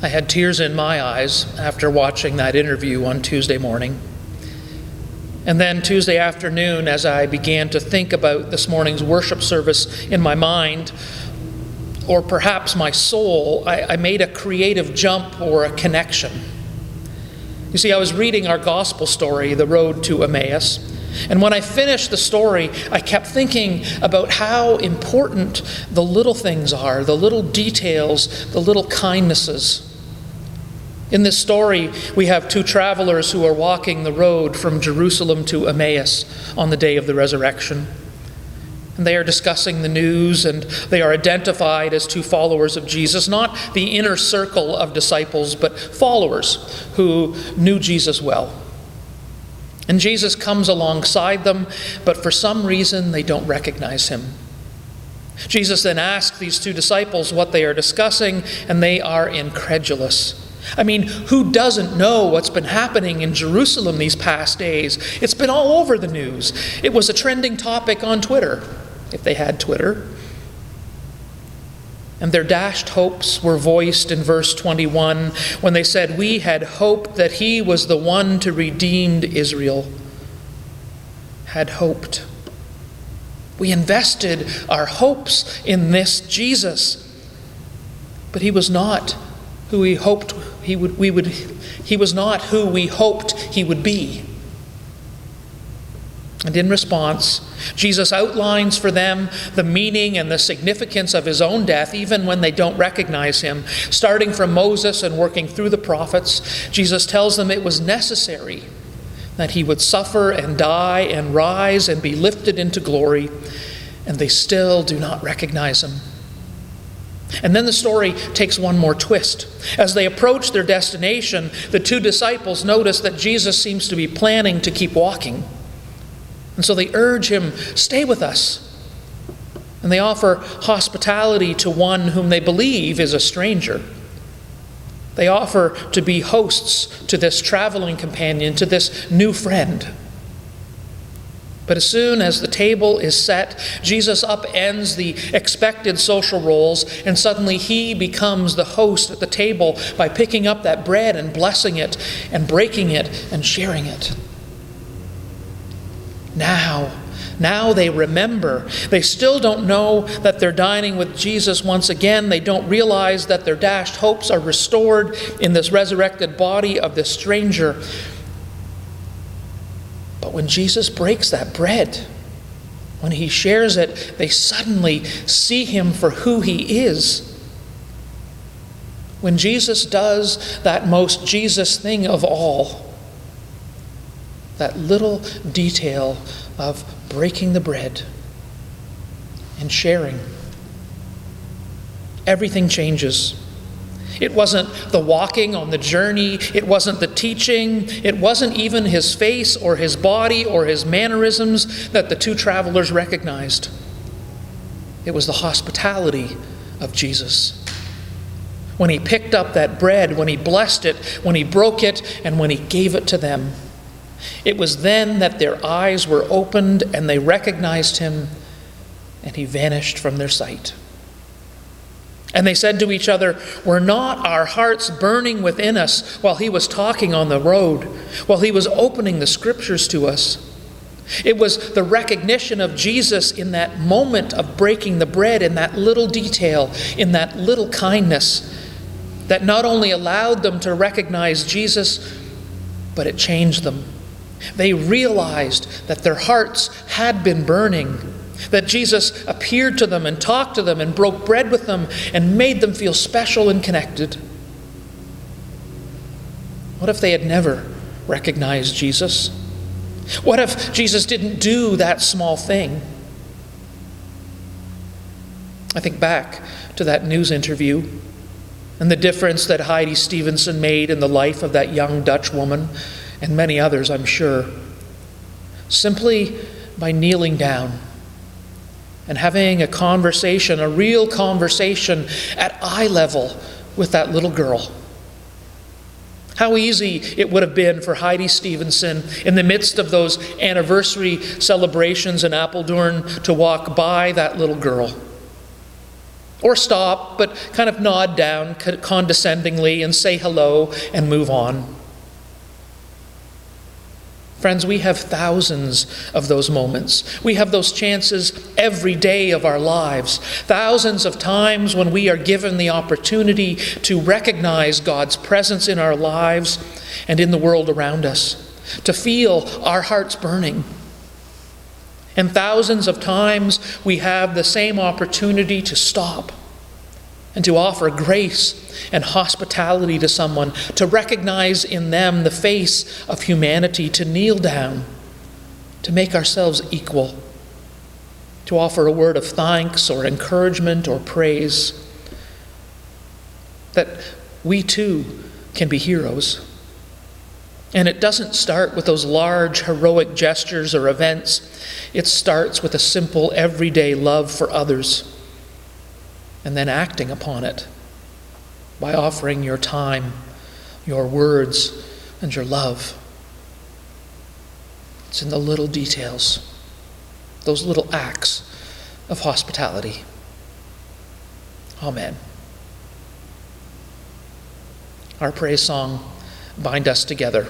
I had tears in my eyes after watching that interview on Tuesday morning. And then Tuesday afternoon, as I began to think about this morning's worship service in my mind, or perhaps my soul, I made a creative jump or a connection. You see, I was reading our gospel story, The Road to Emmaus, and when I finished the story, I kept thinking about how important the little things are, the little details, the little kindnesses. In this story, we have two travelers who are walking the road from Jerusalem to Emmaus on the day of the resurrection. And they are discussing the news, and they are identified as two followers of Jesus, not the inner circle of disciples, but followers who knew Jesus well. And Jesus comes alongside them, but for some reason they don't recognize him. Jesus then asks these two disciples what they are discussing, and they are incredulous. I mean, who doesn't know what's been happening in Jerusalem these past days? It's been all over the news. It was a trending topic on Twitter, if they had Twitter. And their dashed hopes were voiced in verse 21 when they said, "We had hoped that he was the one to redeem Israel." Had hoped. We invested our hopes in this Jesus. But he was not who we hoped he was not who we hoped he would be. And in response, Jesus outlines for them the meaning and the significance of his own death, even when they don't recognize him. Starting from Moses and working through the prophets, Jesus tells them it was necessary that he would suffer and die and rise and be lifted into glory, and they still do not recognize him. And then the story takes one more twist. As they approach their destination, the two disciples notice that Jesus seems to be planning to keep walking. And so they urge him, "Stay with us." And they offer hospitality to one whom they believe is a stranger. They offer to be hosts to this traveling companion, to this new friend. But as soon as the table is set, Jesus upends the expected social roles, and suddenly he becomes the host at the table by picking up that bread and blessing it and breaking it and sharing it. Now they remember. They still don't know that they're dining with Jesus once again. They don't realize that their dashed hopes are restored in this resurrected body of this stranger. But when Jesus breaks that bread, when he shares it, they suddenly see him for who he is. When Jesus does that most Jesus thing of all, that little detail of breaking the bread and sharing, everything changes. It wasn't the walking on the journey. It wasn't the teaching. It wasn't even his face or his body or his mannerisms that the two travelers recognized. It was the hospitality of Jesus. When he picked up that bread, when he blessed it, when he broke it, and when he gave it to them. It was then that their eyes were opened and they recognized him, and he vanished from their sight. And they said to each other, "Were not our hearts burning within us while he was talking on the road, while he was opening the scriptures to us?" It was the recognition of Jesus in that moment of breaking the bread, in that little detail, in that little kindness, that not only allowed them to recognize Jesus, but it changed them. They realized that their hearts had been burning, that Jesus appeared to them and talked to them and broke bread with them and made them feel special and connected. What if they had never recognized Jesus? What if Jesus didn't do that small thing? I think back to that news interview and the difference that Heidi Stevenson made in the life of that young Dutch woman, and many others, I'm sure, simply by kneeling down and having a conversation, a real conversation at eye level with that little girl. How easy it would have been for Heidi Stevenson, in the midst of those anniversary celebrations in Apeldoorn, to walk by that little girl Or stop, but kind of nod down condescendingly and say hello and move on. Friends, we have thousands of those moments. We have those chances every day of our lives. Thousands of times when we are given the opportunity to recognize God's presence in our lives and in the world around us, to feel our hearts burning. And thousands of times we have the same opportunity to stop and to offer grace and hospitality to someone, to recognize in them the face of humanity, to kneel down, to make ourselves equal, to offer a word of thanks or encouragement or praise, that we too can be heroes. And it doesn't start with those large heroic gestures or events. It starts with a simple everyday love for others, and then acting upon it by offering your time, your words, and your love. It's in the little details, those little acts of hospitality. Amen. Our praise song, Bind Us Together.